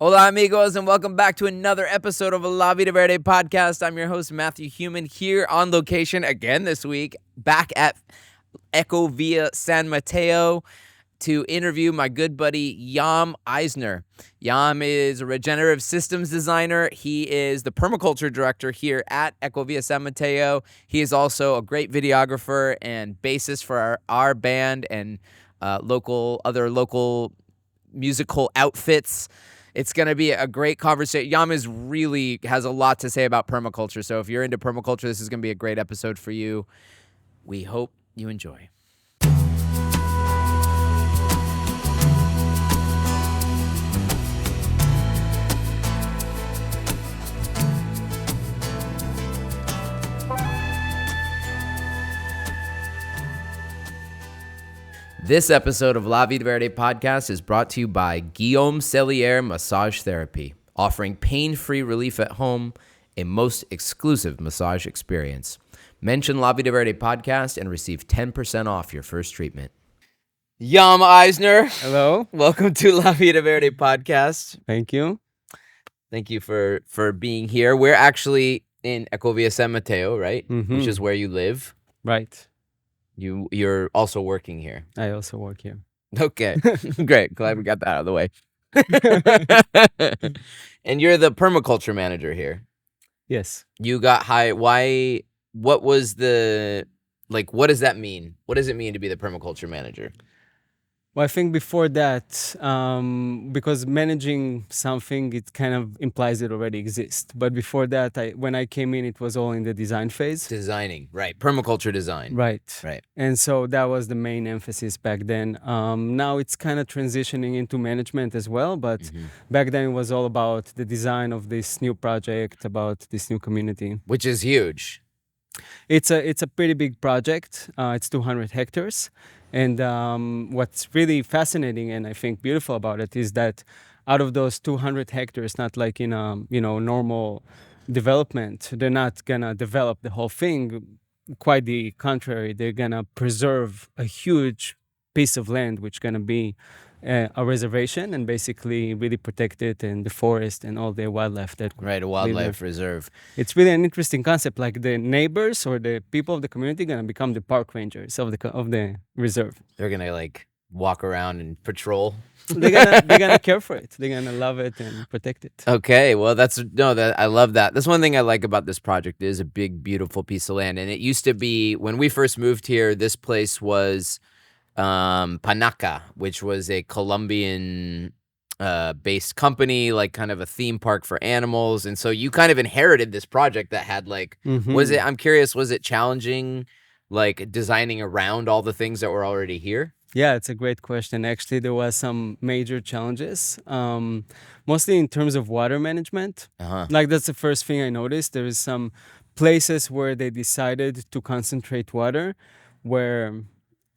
Hola amigos, and welcome back to another episode of La Vida Verde podcast. I'm your host, Matthew Human, here on location again this week, back at Ecovilla San Mateo to interview my good buddy, Yam Aisner. Yam is a regenerative systems designer. He is the permaculture director here at Ecovilla San Mateo. He is also a great videographer and bassist for our band and other local musical outfits. It's going to be a great conversation. Yam has a lot to say about permaculture. So if you're into permaculture, this is going to be a great episode for you. We hope you enjoy. This episode of La Vida Verde podcast is brought to you by Guillaume Cellier Massage Therapy, offering pain-free relief at home, a most exclusive massage experience. Mention La Vida Verde podcast and receive 10% off your first treatment. Yam Eisner. Hello. Welcome to La Vida Verde podcast. Thank you. Thank you for being here. We're actually in Ecovilla San Mateo, right? Mm-hmm. Which is where you live. Right. You're also working here. I also work here. Okay, great. Glad we got that out of the way. And you're the permaculture manager here. Yes. You got hired. Why? What was what does that mean? What does it mean to be the permaculture manager? Well, I think before that, because managing something, it kind of implies it already exists. But before that, when I came in, it was all in the design phase. Designing, right. Permaculture design. Right. Right. And so that was the main emphasis back then. Now it's kind of transitioning into management as well. But back then it was all about the design of this new project, about this new community. Which is huge. It's a pretty big project. It's 200 hectares. And what's really fascinating and I think beautiful about it is that out of those 200 hectares, not like in a normal development, they're not gonna develop the whole thing. Quite the contrary, they're gonna preserve a huge piece of land, which gonna be a reservation and basically really protect it and the forest and all the wildlife that a wildlife reserve. It's really an interesting concept. Like the neighbors or the people of the community gonna become the park rangers of the reserve. They're gonna walk around and patrol. They're gonna care for it. They're gonna love it and protect it. Okay, well I love that. That's one thing I like about this project. It is a big, beautiful piece of land, and it used to be when we first moved here. This place was Panaca, which was a Colombian based company, like kind of a theme park for animals. And so you kind of inherited this project that had I'm curious, was it challenging designing around all the things that were already here? Yeah, it's a great question. Actually, there was some major challenges, mostly in terms of water management. Like that's the first thing I noticed. There is some places where they decided to concentrate water where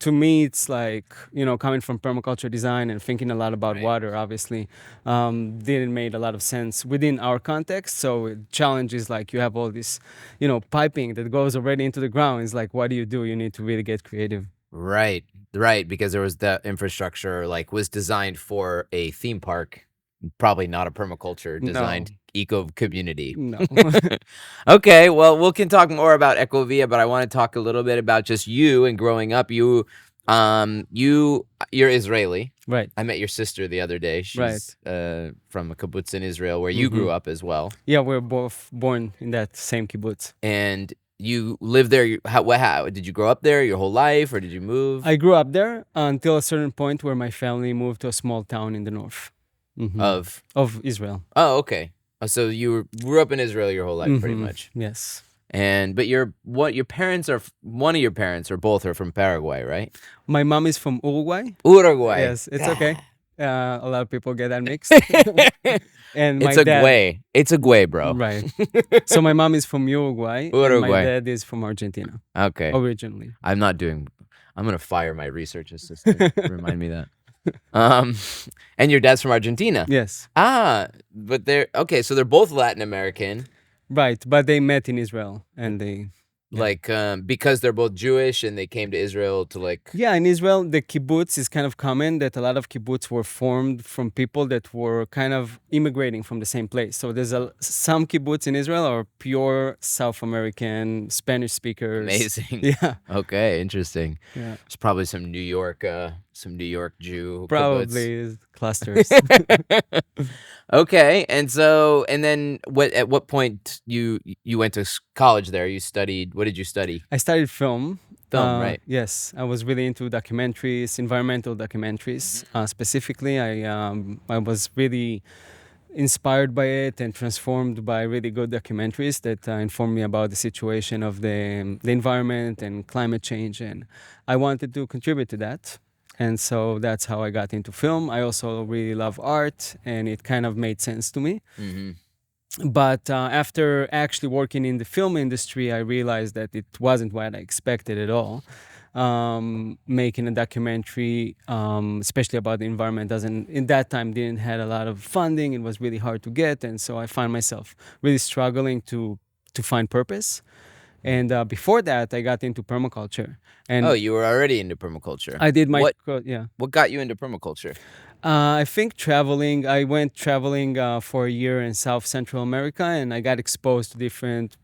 to me, it's coming from permaculture design and thinking a lot about water, obviously, didn't make a lot of sense within our context. So challenge is you have all this, piping that goes already into the ground. It's what do? You need to really get creative. Right, because there was that infrastructure, was designed for a theme park, probably not a permaculture designed eco community. No. Okay, well, we can talk more about Ecovilla, but I want to talk a little bit about just you and growing up. You're Israeli. Right. I met your sister the other day. She's from a kibbutz in Israel where you grew up as well. Yeah, we're both born in that same kibbutz. And you lived there. How did you grow up there your whole life, or did you move? I grew up there until a certain point where my family moved to a small town in the north of Israel. Oh, okay. So you grew up in Israel your whole life, pretty much. Yes. But your parents are, one of your parents or both are from Paraguay, right? My mom is from Uruguay. Uruguay. Yes, it's okay. A lot of people get that mixed. And it's a guay. It's a guay, bro. Right. So my mom is from Uruguay. And my dad is from Argentina. Okay. Originally. I'm gonna fire my research assistant. Remind me that. And your dad's from Argentina. Yes. But so they're both Latin American. Right, but they met in Israel and they like because they're both Jewish and they came to Israel to like. Yeah, in Israel, the kibbutz is kind of common, that a lot of kibbutz were formed from people that were kind of immigrating from the same place. So there's some kibbutz in Israel are pure South American, Spanish speakers. Amazing. Yeah. Okay, interesting. Yeah. There's probably some New York Jew Probably clusters. Okay, and then at what point you went to college there? You studied. What did you study? I studied film. Film, right? Yes, I was really into documentaries, environmental documentaries. Specifically, I was really inspired by it and transformed by really good documentaries that informed me about the situation of the environment and climate change, and I wanted to contribute to that. And so that's how I got into film. I also really love art, and it kind of made sense to me. But after actually working in the film industry, I realized that it wasn't what I expected at all. Making a documentary, especially about the environment, in that time didn't had a lot of funding. It was really hard to get, and so I found myself really struggling to find purpose. And before that, I got into permaculture. And you were already into permaculture. I did my What got you into permaculture? I think traveling. I went traveling for a year in South Central America, and I got exposed to different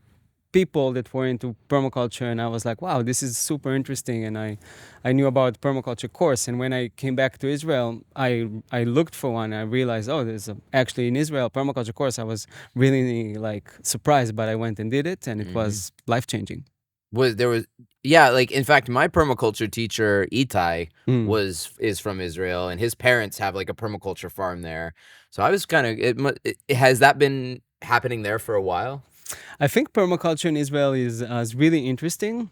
people that were into permaculture, and I was like, wow, this is super interesting. And I knew about permaculture course, and when I came back to Israel, I looked for one. I realized, oh, there's actually in Israel permaculture course. I was really like surprised, but I went and did it, and it was life-changing. Like in fact, my permaculture teacher Itai is from Israel, and his parents have like a permaculture farm there. So I was kind of has that been happening there for a while? I think permaculture in Israel is really interesting.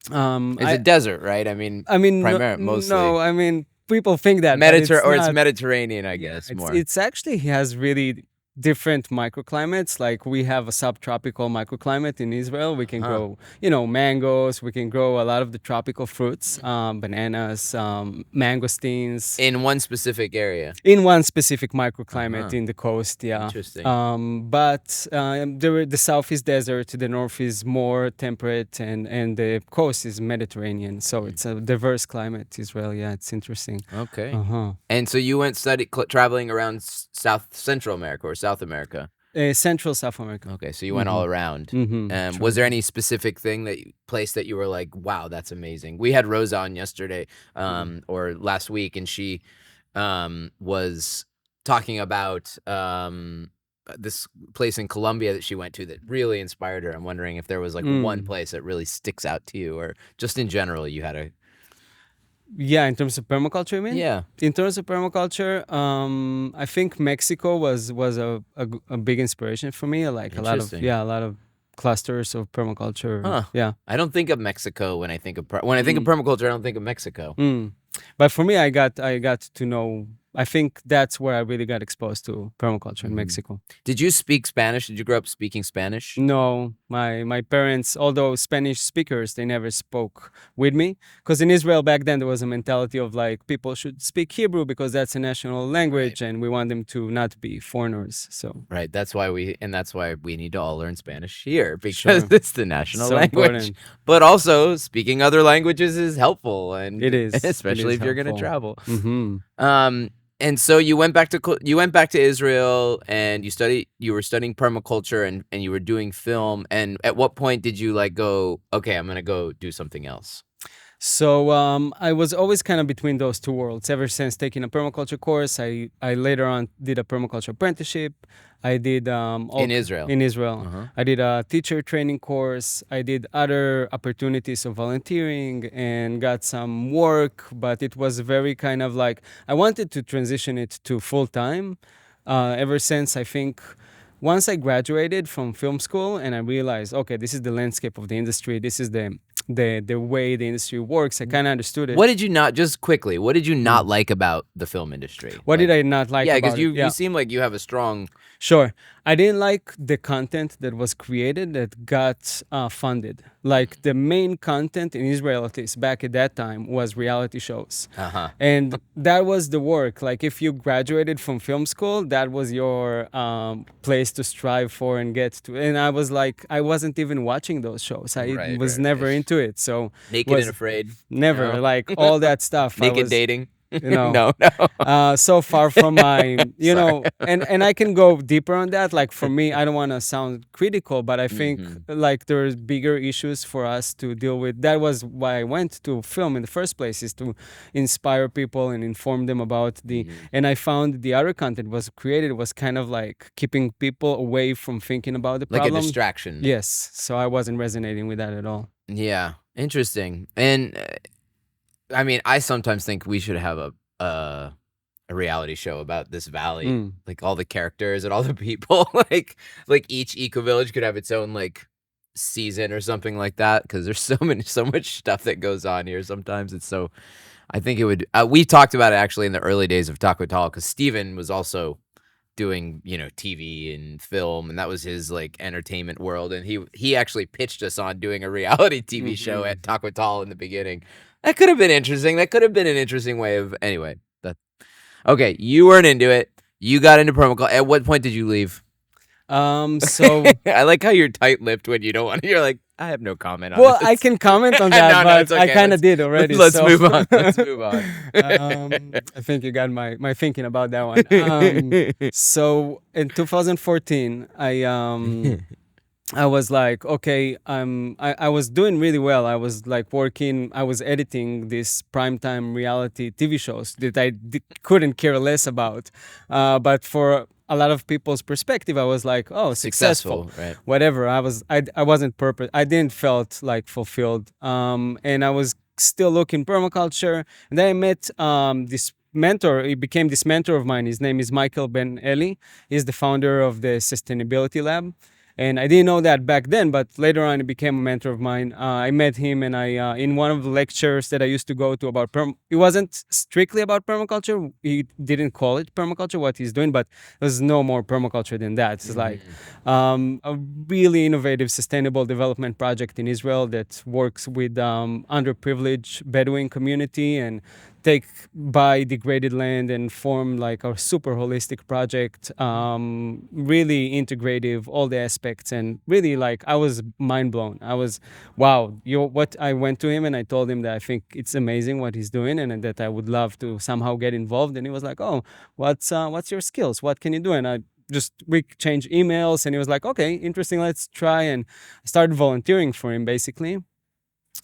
It's a desert, right? I mean, mostly. No, I mean, people think that it's Mediterranean, I guess. It's actually has really different microclimates. Like we have a subtropical microclimate in Israel. We can grow, mangoes. We can grow a lot of the tropical fruits, bananas, mangosteens. In one specific area. In one specific microclimate in the coast, yeah. Interesting. But the south is desert, the north is more temperate, and the coast is Mediterranean. So it's a diverse climate, Israel. Yeah, it's interesting. Okay. And so you went traveling around South Central America or South America? Central South America. Okay, so you went all around. Was there any specific place that you were like, wow, that's amazing? We had Rosa on yesterday or last week, and she was talking about this place in Colombia that she went to that really inspired her. I'm wondering if there was like one place that really sticks out to you, or just in general you had a... Yeah, in terms of permaculture, you mean? Yeah. In terms of permaculture, I think Mexico was a big inspiration for me. Like a lot of clusters of permaculture. Yeah. I don't think of Mexico when I think of permaculture. I don't think of Mexico. But for me, I got to know. I think that's where I really got exposed to permaculture in Mexico. Did you speak Spanish? Did you grow up speaking Spanish? No, my parents, although Spanish speakers, they never spoke with me. Because in Israel back then, there was a mentality of like people should speak Hebrew because that's a national language, and we want them to not be foreigners. So right, that's why we need to all learn Spanish here, because it's the national language. Important. But also speaking other languages is helpful, and it is, especially if you're going to travel. And so you went back to Israel, and you were studying permaculture, and you were doing film. And at what point did you like go, okay, I'm gonna go do something else? So I was always kind of between those two worlds ever since taking a permaculture course. I later on did a permaculture apprenticeship. I did in Israel. In Israel, I did a teacher training course. I did other opportunities of volunteering and got some work, but it was very kind of like I wanted to transition it to full time. Ever since I think once I graduated from film school and I realized, okay, this is the landscape of the industry. This is the way the industry works. I kind of understood it. What did you not like about the film industry? What did I not like about it? Yeah, because you seem like you have a strong... Sure. I didn't like the content that was created that got funded. Like the main content in Israel, at least back at that time, was reality shows. Uh-huh. And that was the work. Like if you graduated from film school, that was your place to strive for and get to. And I was like, I wasn't even watching those shows. I was never into it. So Naked and Afraid. never No. like all that stuff. Naked Dating. No. No. So far from my, and I can go deeper on that. Like for me, I don't want to sound critical, but I think like there's bigger issues for us to deal with. That was why I went to film in the first place, is to inspire people and inform them about and I found the other content was created was kind of like keeping people away from thinking about the problem. Like a distraction. Yes. So I wasn't resonating with that at all. Yeah. Interesting. And I mean, I sometimes think we should have a reality show about this valley, like all the characters and all the people. like each eco village could have its own like season or something like that, because there's so much stuff that goes on here. Sometimes it's so. I think it would. We talked about it actually in the early days of Taco Tal, because Steven was also doing TV and film, and that was his like entertainment world, and he actually pitched us on doing a reality TV show at Taco Tal in the beginning. That could have been interesting. That could have been an interesting way of anyway. Okay, you weren't into it. You got into permaculture. At what point did you leave? So I like how you're tight-lipped when you don't want to. You're like, I have no comment on well, this. I can comment on that, No, but it's okay. I kind of did already. Let's so. move on. Let's move on. I think you got my thinking about that one. So in 2014, I was like, okay, I was doing really well. I was like working, I was editing these primetime reality TV shows that I couldn't care less about. But for a lot of people's perspective, I was like, oh, successful, right? Whatever. I wasn't I didn't felt like fulfilled. And I was still looking permaculture. And then I met this mentor. He became this mentor of mine. His name is Michael Ben Eli. He's the founder of the Sustainability Lab. And I didn't know that back then, but later on, he became a mentor of mine. I met him, and I in one of the lectures that I used to go to about it wasn't strictly about permaculture. He didn't call it permaculture, what he's doing, but there's no more permaculture than that. It's like a really innovative, sustainable development project in Israel that works with underprivileged Bedouin community and take degraded land and form like a super holistic project, really integrative, all the aspects, and really like I was mind blown. I was, wow, I went to him and I told him that I think it's amazing what he's doing and that I would love to somehow get involved. And he was like, oh, what's your skills? What can you do? And we exchanged emails, and he was like, okay, interesting, let's try. And I started volunteering for him basically.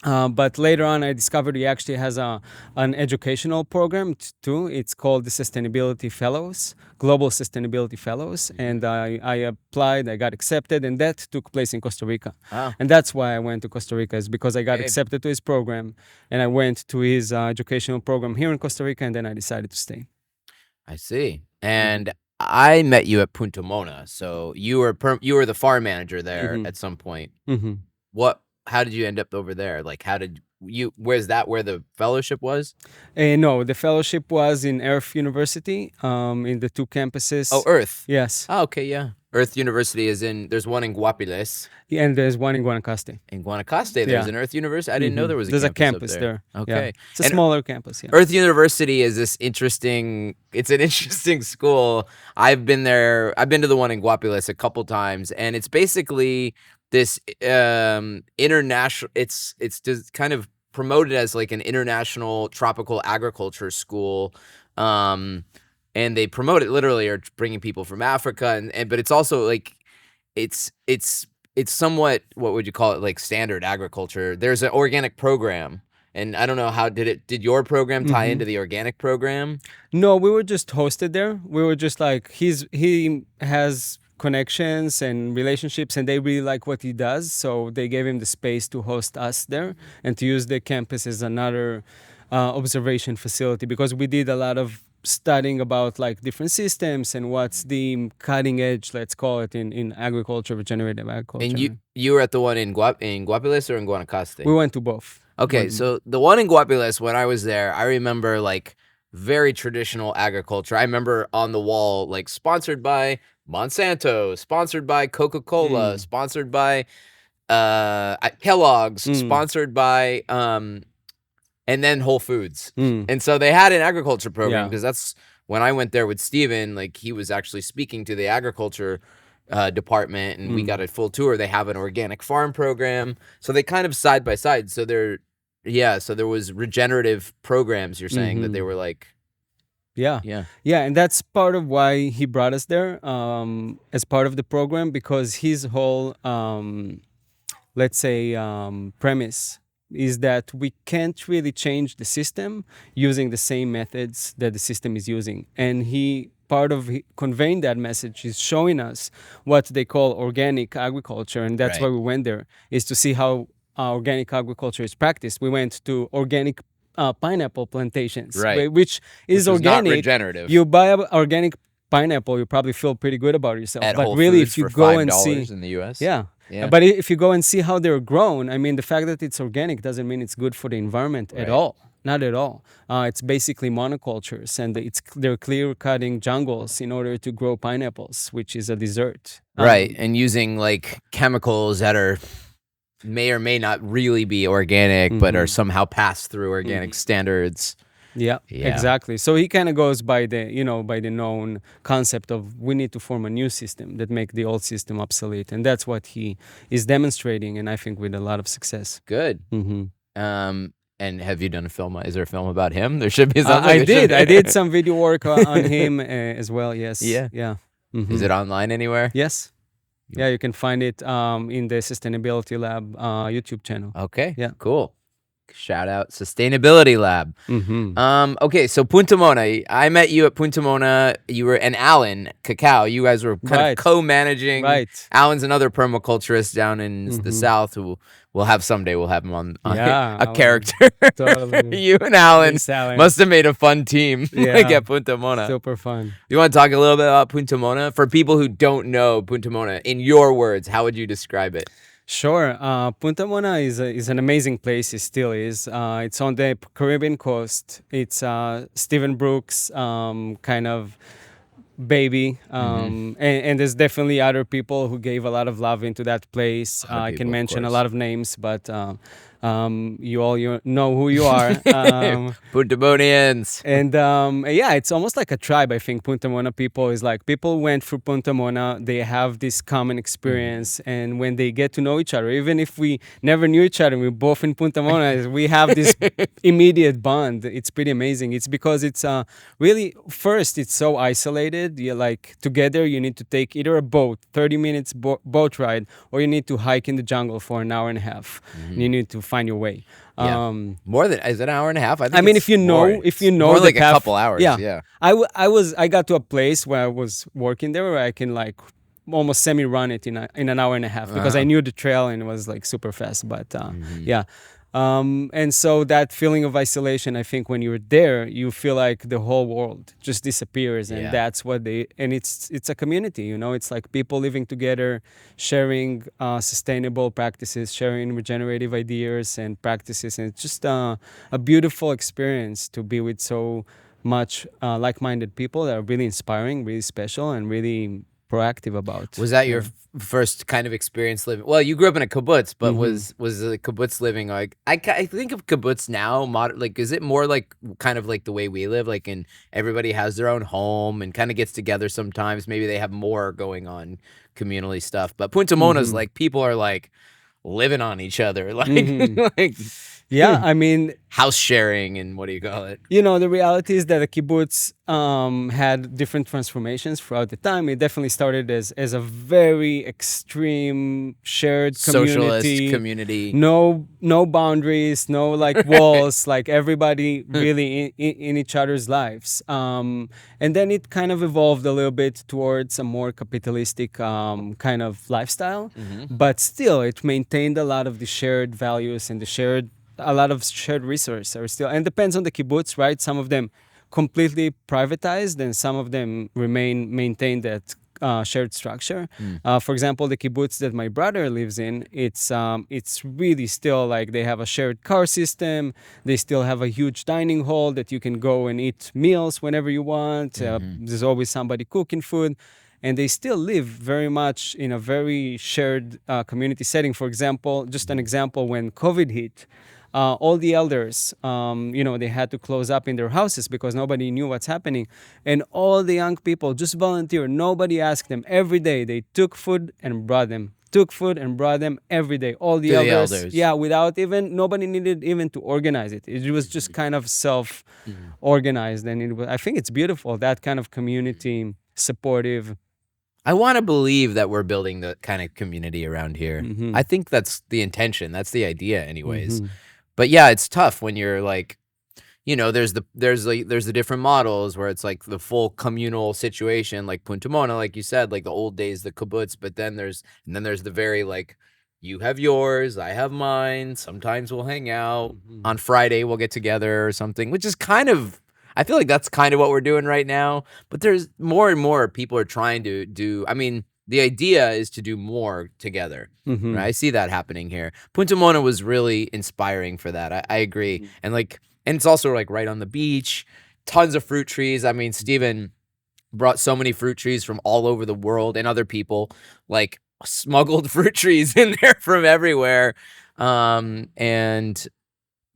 But later on, I discovered he actually has an educational program too. It's called the Sustainability Fellows, Global Sustainability Fellows. And I applied, I got accepted, and that took place in Costa Rica. Wow. And that's why I went to Costa Rica, is because I got accepted to his program, and I went to his educational program here in Costa Rica, and then I decided to stay. I see. And I met you at Punta Mona, so you were the farm manager there at some point. How did you end up over there? Like, where's that where the fellowship was? No, the fellowship was in Earth University, in the two campuses. Oh, Earth. Yes. Oh, okay, yeah. Earth University there's one in Guapiles. Yeah, and there's one in Guanacaste. In Guanacaste, there's an Earth University? I didn't know there was a campus there. Okay. Yeah. It's a smaller campus, yeah. Earth University is it's an interesting school. I've been to the one in Guapiles a couple times, and it's basically this international, it's just kind of promoted as like an international tropical agriculture school, and they promote it literally, or bringing people from Africa, but it's also like it's somewhat, what would you call it, like standard agriculture. There's an organic program, and I don't know how did your program tie into the organic program? No, we were just hosted there. We were just like, he has connections and relationships, and they really like what he does, so they gave him the space to host us there and to use the campus as another observation facility, because we did a lot of studying about like different systems and what's the cutting edge, let's call it, in agriculture, regenerative agriculture. And you were at the one in Guapiles or in Guanacaste? We went to both. Okay, so the one in Guapiles, when I was there, I remember like very traditional agriculture. I remember on the wall, like, sponsored by Monsanto, sponsored by Coca-Cola, sponsored by Kellogg's, sponsored by and then Whole Foods. And so they had an agriculture program, because that's when I went there with Steven, like, he was actually speaking to the agriculture department, and we got a full tour. They have an organic farm program. So they kind of side by side. So so there was regenerative programs, you're saying, that they were like, yeah, and that's part of why he brought us there, as part of the program, because his whole let's say premise is that we can't really change the system using the same methods that the system is using. And part of conveying that message is showing us what they call organic agriculture, and that's why we went there, is to see how organic agriculture is practiced. We went to organic pineapple plantations, which is organic. Not regenerative. You buy an organic pineapple, you probably feel pretty good about yourself. At but Whole really, Foods if you for go and $5 see in the US. Yeah. But if you go and see how they're grown, I mean, the fact that it's organic doesn't mean it's good for the environment at all. Not at all. It's basically monocultures, and they're clear cutting jungles in order to grow pineapples, which is a dessert. And using like chemicals that may or may not really be organic, but are somehow passed through organic standards. Yeah, exactly. So he kind of goes by the known concept of we need to form a new system that make the old system obsolete, and that's what he is demonstrating, and I think with a lot of success. Good. And have you done a film? Is there a film about him? There should be something. I did some video work on him as well. Yes. Yeah. Is it online anywhere? Yes. Yeah, you can find it in the Sustainability Lab YouTube channel. Okay. Yeah. Cool. Shout out Sustainability Lab. Okay, so Punta Mona. I met you at Punta Mona. You were and Alan Cacao. You guys were kind of co-managing. Alan's another permaculturist down in the South who we'll have someday. We'll have him on a character. Totally. You and Alan Alan must have made a fun team like at Punta Mona. Super fun. You want to talk a little bit about Punta Mona? For people who don't know Punta Mona, in your words, how would you describe it? Sure. Punta Mona is an amazing place. It still is. It's on the Caribbean coast. It's Stephen Brooks' kind of baby. And there's definitely other people who gave a lot of love into that place. I can mention a lot of names, but you all know who you are. Punta Monians. And it's almost like a tribe. I think Punta Mona people is like people went through Punta Mona. They have this common experience, and when they get to know each other, even if we never knew each other, we're both in Punta Mona. We have this immediate bond. It's pretty amazing. It's because it's really first it's so isolated. You're like together. You need to take either a boat, 30 minutes boat ride, or you need to hike in the jungle for an hour and a half. And you need to find your way. More than is it an hour and a half? I mean, if you know more like a couple hours. Yeah. I got to a place where I was working there where I can like almost semi-run it in an hour and a half because I knew the trail and it was like super fast. But and so that feeling of isolation, I think when you're there, you feel like the whole world just disappears, and that's what it's a community, it's like people living together, sharing sustainable practices, sharing regenerative ideas and practices, and it's just a beautiful experience to be with so much like-minded people that are really inspiring, really special, and really proactive about. Was that your first kind of experience living? Well, you grew up in a kibbutz, but was the kibbutz living like I think of kibbutz now, like is it more like kind of like the way we live, like in everybody has their own home and kind of gets together sometimes, maybe they have more going on communally stuff, but Punta Mona's like people are like living on each other, like yeah, I mean, house sharing and what do you call it? The reality is that the kibbutz had different transformations throughout the time. It definitely started as a very extreme shared community. Socialist community. No boundaries, no like walls, like everybody really in each other's lives. And then it kind of evolved a little bit towards a more capitalistic kind of lifestyle. But still, it maintained a lot of the shared values and a lot of shared resources are still, and depends on the kibbutz, right? Some of them completely privatized, and some of them maintained that shared structure. Mm. For example, the kibbutz that my brother lives in, it's really still like they have a shared car system. They still have a huge dining hall that you can go and eat meals whenever you want. There's always somebody cooking food. And they still live very much in a very shared community setting. For example, just an example, when COVID hit, all the elders, they had to close up in their houses because nobody knew what's happening. And all the young people just volunteered. Nobody asked them. Every day they took food and brought them. Took food and brought them every day. All the elders. Yeah, without even, nobody needed even to organize it. It was just kind of self-organized. And I think it's beautiful, that kind of community, supportive. I want to believe that we're building the kind of community around here. Mm-hmm. I think that's the intention. That's the idea anyways. Mm-hmm. But yeah, it's tough when you're like, there's the different models where it's like the full communal situation, like Punta Mona, like you said, like the old days, the kibbutz. But then there's the very like, you have yours, I have mine. Sometimes we'll hang out. Mm-hmm. On Friday we'll get together or something, which is kind of, I feel like that's kind of what we're doing right now. But there's more and more people are trying to do. I mean, the idea is to do more together. Mm-hmm. Right? I see that happening here. Punta Mona was really inspiring for that. I agree. Mm-hmm. And it's also like right on the beach, tons of fruit trees. I mean, Steven brought so many fruit trees from all over the world, and other people like smuggled fruit trees in there from everywhere. And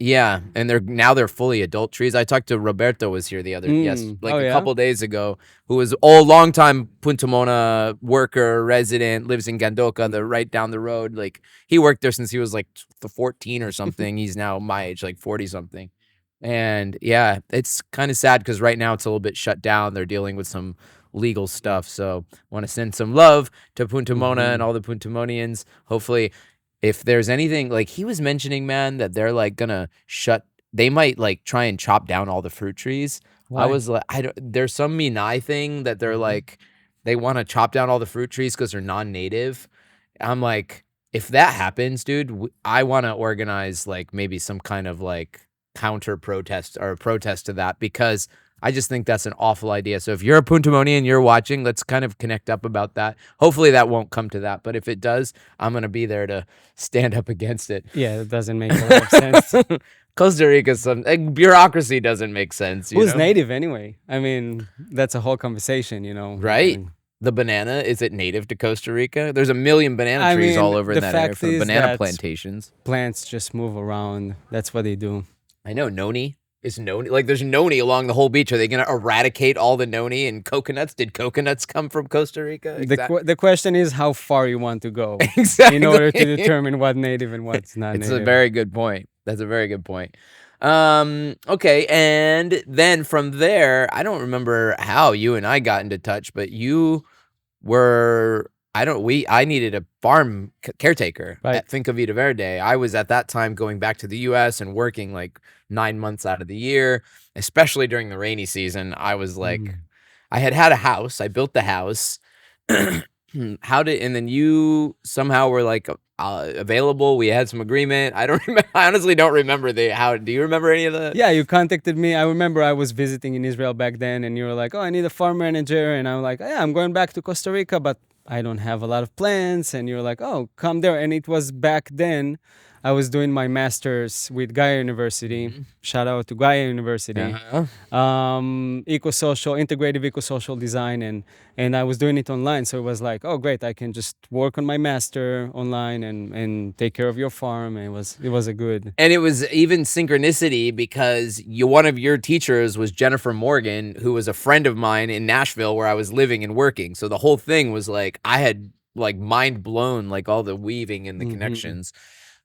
yeah, and they're fully adult trees. I talked to Roberto, was here a couple days ago, who was a long-time Punta Mona worker, resident, lives in Gandoca, right down the road. Like, he worked there since he was like 14 or something. He's now my age, like 40-something. And yeah, it's kind of sad because right now it's a little bit shut down. They're dealing with some legal stuff. So I want to send some love to Punta Mona and all the Punta Monians. Hopefully, if there's anything, like he was mentioning, man, that they're like gonna they might like try and chop down all the fruit trees. Why? I was like, there's some Minai thing that they're like, they want to chop down all the fruit trees because they're non-native. I'm like, if that happens, dude, I want to organize like maybe some kind of like counter protest or a protest to that, because I just think that's an awful idea. So if you're a Punta Monian and you're watching, let's kind of connect up about that. Hopefully that won't come to that. But if it does, I'm going to be there to stand up against it. Yeah, it doesn't make a lot of sense. Costa Rica, bureaucracy doesn't make sense. Who's native anyway? I mean, that's a whole conversation, Right? I mean, the banana, is it native to Costa Rica? There's a million banana trees all over in that area for banana plantations. Plants just move around. That's what they do. I know. Noni. Is noni, like there's noni along the whole beach. Are they going to eradicate all the noni and coconuts? Did coconuts come from Costa Rica? The question is how far you want to go exactly in order to determine what native and what's not native. It's a very good point. That's a very good point. Okay, and then from there, I don't remember how you and I got into touch, but you were I needed a farm caretaker at Finca Vida Verde. I was at that time going back to the US and working like 9 months out of the year, especially during the rainy season. I was like, I had a house. I built the house. And then you somehow were like available. We had some agreement. I honestly don't remember do you remember any of the? Yeah, you contacted me. I remember I was visiting in Israel back then, and you were like, oh, I need a farm manager. And I'm like, yeah, I'm going back to Costa Rica, but I don't have a lot of plans. And you're like, oh, come there. And it was back then I was doing my master's with Gaia University. Shout out to Gaia University. Integrative eco-social design. And I was doing it online. So it was like, oh, great. I can just work on my master online and take care of your farm. And it was a good. And it was even synchronicity because one of your teachers was Jennifer Morgan, who was a friend of mine in Nashville where I was living and working. So the whole thing was like, I had like mind blown, like all the weaving and the connections.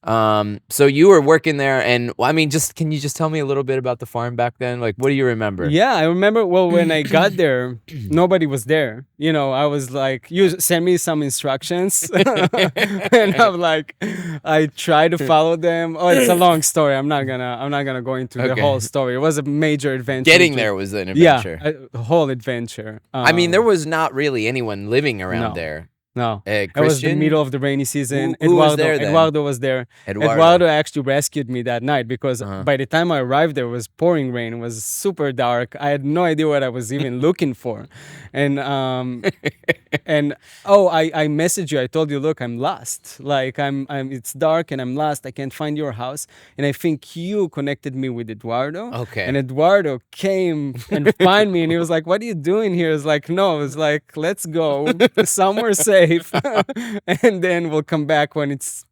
So you were working there, and I mean, can you just tell me a little bit about the farm back then? Like, what do you remember? Yeah, I remember. Well, when I got there, nobody was there. I was like, you send me some instructions, and I'm like, I try to follow them. Oh, it's a long story. I'm not gonna go into the whole story. It was a major adventure. Getting there was an adventure. Yeah, a whole adventure. I mean, there was not really anyone living around there. No, it was the middle of the rainy season. Who was there then? Eduardo was there. Eduardo actually rescued me that night because by the time I arrived there, it was pouring rain. It was super dark. I had no idea what I was even looking for. And And oh, I messaged you. I told you, look, I'm lost. Like it's dark and I'm lost. I can't find your house. And I think you connected me with Eduardo. Okay. And Eduardo came and find me, and he was like, "What are you doing here?" I was like, "No." It's like, "Let's go somewhere safe, and then we'll come back when it's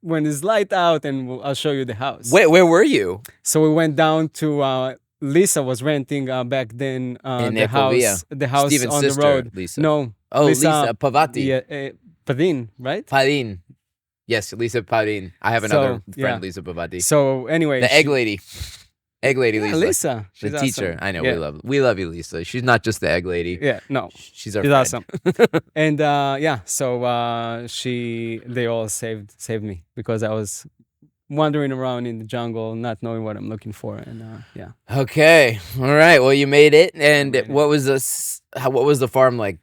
light out, and I'll show you the house." Where were you? So we went down to. Lisa was renting back then In the Ecovilla. house Steven's on sister, the road. Lisa. No. Oh, Lisa Pavati. Yeah, Padin, right? Padin. Yes, Lisa Padin. I have another friend, Lisa Pavati. So anyway, the egg lady. Egg lady Lisa. Lisa. She's the teacher. Awesome. I know, we love you, Lisa. She's not just the egg lady. Yeah, no. She's our friend. Awesome. And so they all saved me because I was wandering around in the jungle, not knowing what I'm looking for, and Okay, all right. Well, you made it. And what was what was the farm like?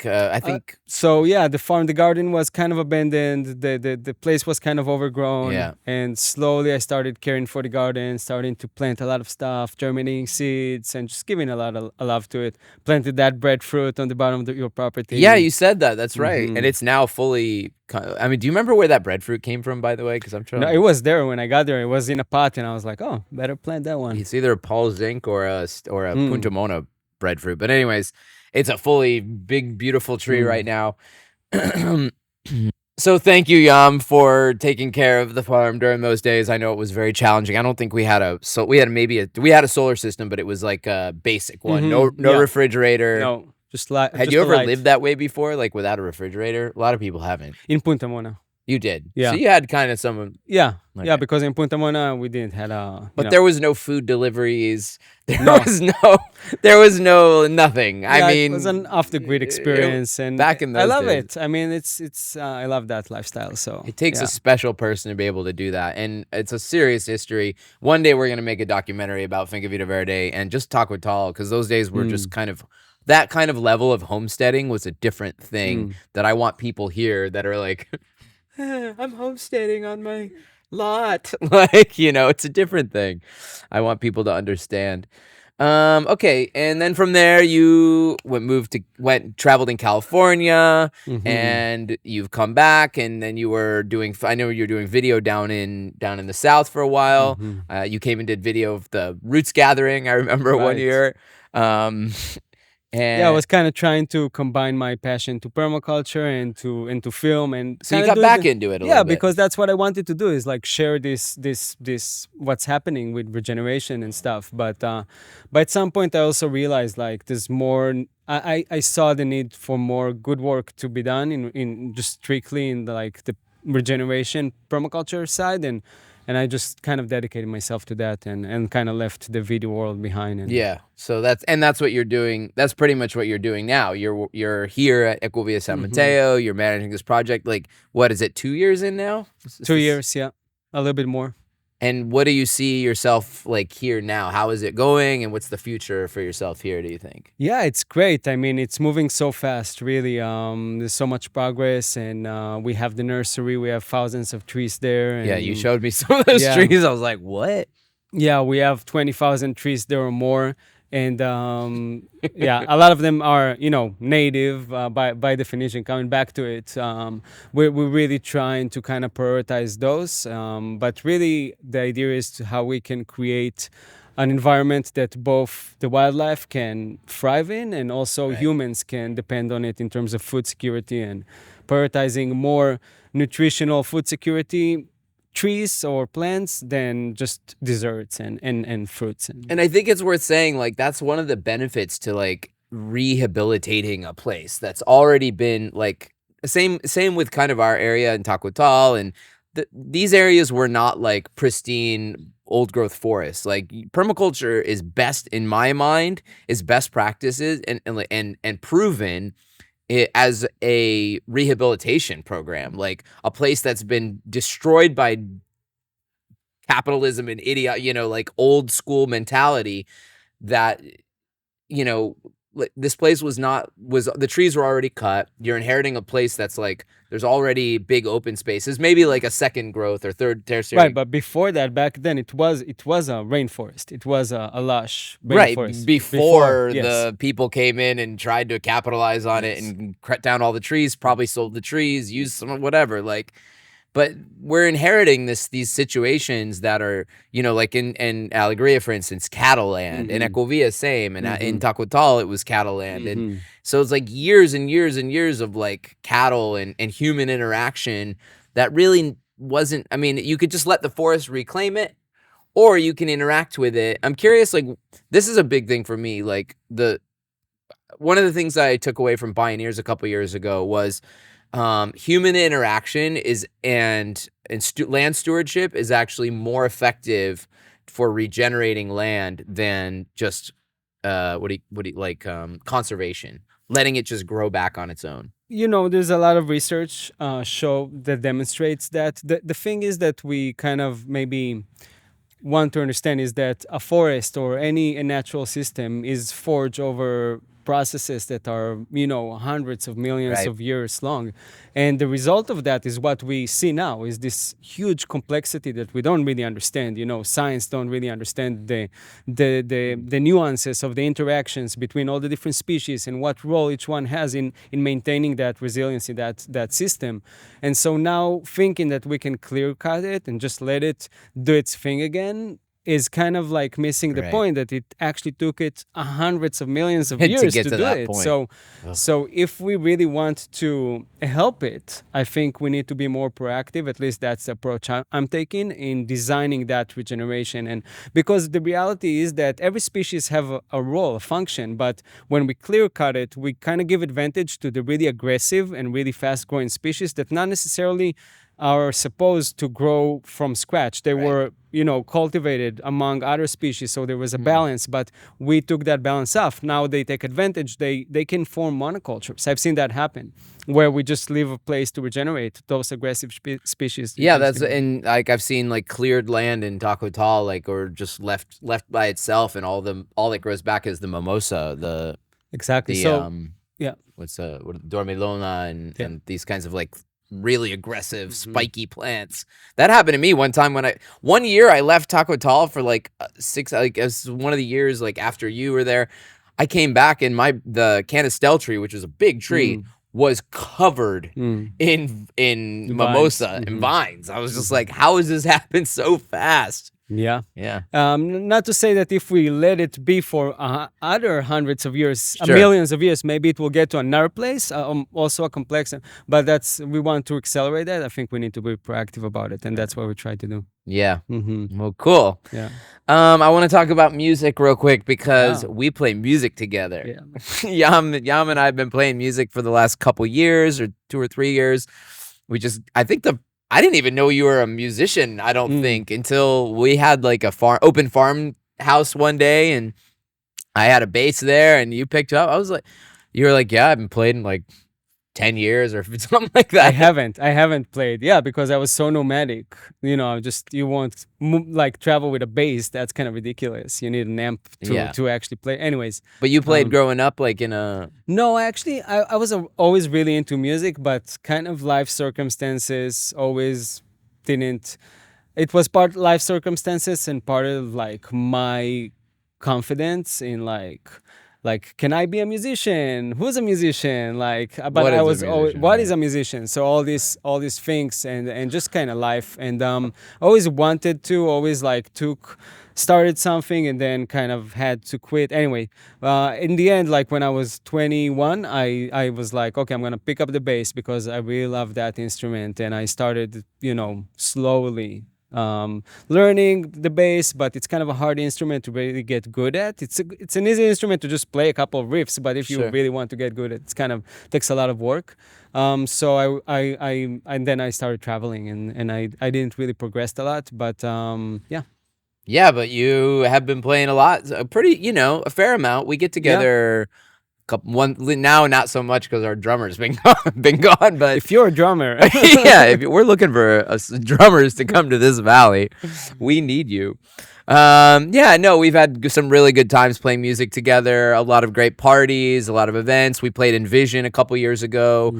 I think. The garden was kind of abandoned. The place was kind of overgrown. Yeah. And slowly I started caring for the garden, starting to plant a lot of stuff, germinating seeds, and just giving a lot of love to it. Planted that breadfruit on the bottom of your property. Yeah, you said that. That's right. And it's now fully. I mean, do you remember where that breadfruit came from, by the way? Because I'm trying. No, it was there when I got there. It was in a pot, and I was like, "Oh, better plant that one." It's either a Paul Zinc or a Punta Mona breadfruit. But anyways, it's a fully big, beautiful tree right now. So thank you, Yam, for taking care of the farm during those days. I know it was very challenging. I don't think we had a solar system, but it was like a basic one. No refrigerator. No, Had you ever lived that way before, like without a refrigerator? A lot of people haven't. In Punta Mona. You did. Yeah. So you had kind of some. Yeah. Okay. Yeah, because in Punta Mona we didn't have But there was no food deliveries. There was no nothing. Yeah, I mean, it was an off the grid experience, and back in those I love days. it. I mean, it's I love that lifestyle. So it takes a special person to be able to do that, and it's a serious history. One day we're gonna make a documentary about Finca Vida Verde and just talk with Tal, because those days were just kind of. That kind of level of homesteading was a different thing that I want people here that are like, I'm homesteading on my lot. Like, it's a different thing. I want people to understand. Okay, and then from there you traveled in California, and you've come back, and then you were doing. I know you were doing video down in the South for a while. You came and did video of the roots gathering. I remember one year. And I was kind of trying to combine my passion to permaculture and to film, and so you got back into it a little bit. Because that's what I wanted to do, is like share this what's happening with regeneration and stuff. But at some point I also realized like there's more. I saw the need for more good work to be done in just strictly in the regeneration permaculture side, and I just kind of dedicated myself to that and kind of left the video world behind. So that's what you're doing. That's pretty much what you're doing now. You're here at Ecovilla San Mateo. You're managing this project. Like, what is it? 2 years in now? 2 years, yeah, a little bit more. And what do you see yourself like here now? How is it going, and what's the future for yourself here, do you think? Yeah, it's great. I mean, it's moving so fast, really. There's so much progress, and we have the nursery. We have thousands of trees there. And, yeah, you showed me some of those trees. I was like, what? Yeah, we have 20,000 trees there or more. And a lot of them are, native by definition. Coming back to it, we're really trying to kind of prioritize those. But really, the idea is how we can create an environment that both the wildlife can thrive in, and also humans can depend on it in terms of food security, and prioritizing more nutritional food security trees or plants than just desserts and fruits. And I think it's worth saying, like, that's one of the benefits to like rehabilitating a place that's already been like same with kind of our area in Tacotal, and these areas were not like pristine old growth forests. Like, permaculture is best, in my mind, is best practices and proven it as a rehabilitation program, like a place that's been destroyed by capitalism and like old school mentality, that this place was the trees were already cut. You're inheriting a place that's like there's already big open spaces, maybe like a second growth or third tertiary. Right, but before that, back then, it was a rainforest. It was a lush Right, rainforest. before yes. the people came in and tried to capitalize on it and cut down all the trees, probably sold the trees, used some whatever, like. But we're inheriting these situations that are, like in Alegria, for instance, cattle land. In Ecovilla, same. And in Tacotal, it was cattle land. And so it's like years and years and years of like cattle and human interaction that really wasn't, I mean, you could just let the forest reclaim it, or you can interact with it. I'm curious, like, this is a big thing for me. Like, one of the things I took away from Pioneers a couple years ago was human interaction and land stewardship is actually more effective for regenerating land than just conservation, letting it just grow back on its own. There's a lot of research that demonstrates that. The thing is that we kind of maybe want to understand is that a forest or any natural system is forged over processes that are, hundreds of millions of years long. And the result of that is what we see now, is this huge complexity that we don't really understand. Science don't really understand the nuances of the interactions between all the different species and what role each one has in maintaining that resiliency, that system. And so now thinking that we can clear cut it and just let it do its thing again is kind of like missing the point that it actually took it hundreds of millions of years to do it. Point. So if we really want to help it, I think we need to be more proactive. At least that's the approach I'm taking in designing that regeneration. And because the reality is that every species have a role, a function, but when we clear cut it, we kind of give advantage to the really aggressive and really fast growing species that not necessarily are supposed to grow from scratch. They were, cultivated among other species, so there was a balance, but we took that balance off. Now they take advantage. They can form monocultures. I've seen that happen, where we just leave a place to regenerate those aggressive species. Yeah, and like I've seen like cleared land in Tacotal, like, or just left by itself, and all that grows back is the mimosa, exactly. What's dormilona and these kinds of like really aggressive spiky plants. That happened to me one time one year I left Tacotal for like 6, like as one of the years like after you were there. I came back and the canistel tree, which was a big tree, was covered in mimosa and vines. I was just like, how has this happened so fast? Yeah. Not to say that if we let it be for other hundreds of years, millions of years, maybe it will get to another place, also a complex. But we want to accelerate that. I think we need to be proactive about it, and that's what we try to do. Yeah. Well, cool. Yeah. I want to talk about music real quick because we play music together. Yeah. Yam and I have been playing music for the last couple years, or 2 or 3 years. I didn't even know you were a musician, I don't think, until we had like a open farmhouse one day, and I had a bass there, and you picked up. You were like, yeah, I've been playing like 10 years or something like that. I haven't played. Yeah, because I was so nomadic. You won't travel with a bass. That's kind of ridiculous. You need an amp to actually play. Anyways. But you played growing up like in a... No, actually, I was always really into music, but kind of life circumstances always didn't... It was part life circumstances and part of like my confidence in like, can I be a musician? Who's a musician? What is a musician? So all these things and just kind of life. And always wanted to, always started something and then kind of had to quit. Anyway, in the end, like when I was 21, I was like, okay, I'm going to pick up the bass because I really love that instrument. And I started, slowly learning the bass, but it's kind of a hard instrument to really get good at. It's an easy instrument to just play a couple of riffs, but if you really want to get good at it, it's kind of takes a lot of work. So and then I started traveling and I didn't really progress a lot, but yeah. Yeah, but you have been playing a lot, a fair amount. We get together now, not so much because our drummer's been gone. But if you're a drummer, we're looking for drummers to come to this valley, we need you. Yeah, no, we've had some really good times playing music together. A lot of great parties, a lot of events. We played in Vision a couple years ago,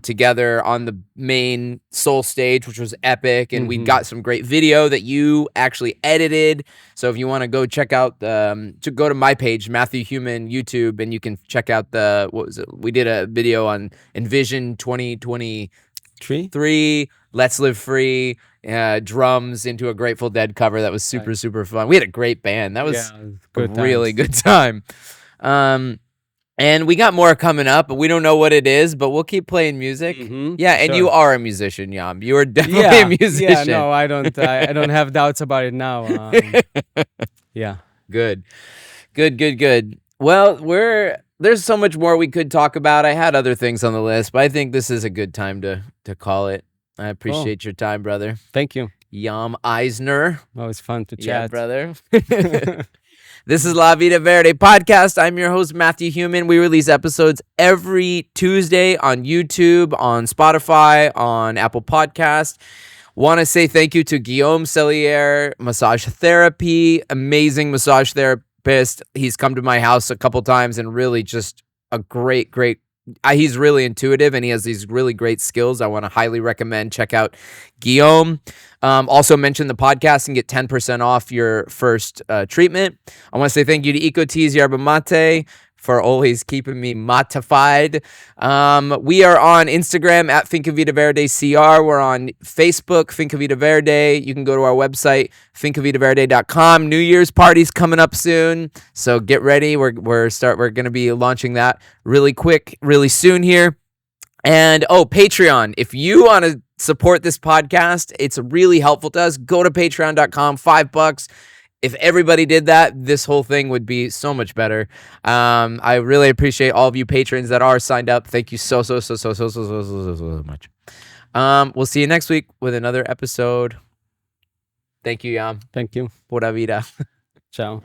together on the main Soul stage, which was epic. And we got some great video that you actually edited. So if you want to go check out to go to my page, Matthew Human YouTube, and you can check out what was it? We did a video on Envision 2023, Let's Live Free. Drums into a Grateful Dead cover that was super fun. We had a great band. That was really good time. And we got more coming up, but we don't know what it is, but we'll keep playing music. Yeah, and you are a musician, Yam. You are definitely a musician. Yeah, no, I don't have doubts about it now. Yeah. Good. Well, there's so much more we could talk about. I had other things on the list, but I think this is a good time to call it. I appreciate your time, brother. Thank you. Yam Eisner. Always fun to chat. Yeah, brother. This is La Vida Verde podcast. I'm your host, Matthew Human. We release episodes every Tuesday on YouTube, on Spotify, on Apple Podcasts. Want to say thank you to Guillaume Cellier, Massage Therapy, amazing massage therapist. He's come to my house a couple times and really just a great he's really intuitive and he has these really great skills. I want to highly recommend. Check out Guillaume. Also mention the podcast and get 10% off your first treatment. I want to say thank you to Ecoteas Yerba Mate for always keeping me matified. We are on Instagram at Finca Vida Verde CR. We're on Facebook, Finca Vida Verde. You can go to our website, fincavidaverde.com. New Year's party's coming up soon, so get ready. We're going to be launching that really soon here. And Patreon. If you want to support this podcast, it's really helpful to us. Go to patreon.com, $5. If everybody did that, this whole thing would be so much better. I really appreciate all of you patrons that are signed up. Thank you so much. We'll see you next week with another episode. Thank you, Yam. Thank you. Pura vida. Ciao.